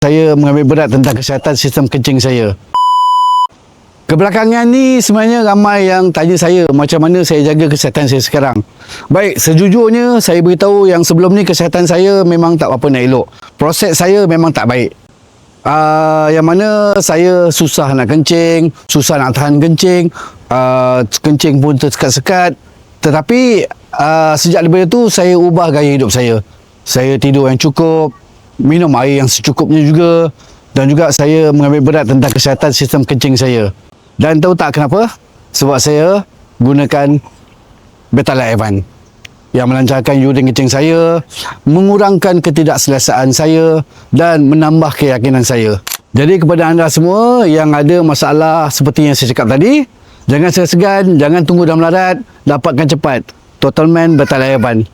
Saya mengambil berat tentang kesihatan sistem kencing saya. Kebelakangan ni sebenarnya ramai yang tanya saya macam mana saya jaga kesihatan saya sekarang. Baik, sejujurnya saya beritahu yang sebelum ni kesihatan saya memang tak apa nak elok. Proses saya memang tak baik. Yang mana saya susah nak kencing, susah nak tahan kencing, kencing pun tersekat-sekat. Tetapi sejak daripada tu saya ubah gaya hidup saya. Saya tidur yang cukup, minum air yang secukupnya juga, dan juga saya mengambil berat tentang kesihatan sistem kencing saya. Dan tahu tak kenapa? Sebab saya gunakan Betalar Advance yang melancarkan urin kencing saya, mengurangkan ketidakselesaan saya dan menambah keyakinan saya. Jadi kepada anda semua yang ada masalah seperti yang saya cakap tadi, jangan segan-segan, jangan tunggu dah melarat, dapatkan cepat Total Man Betalar Advance.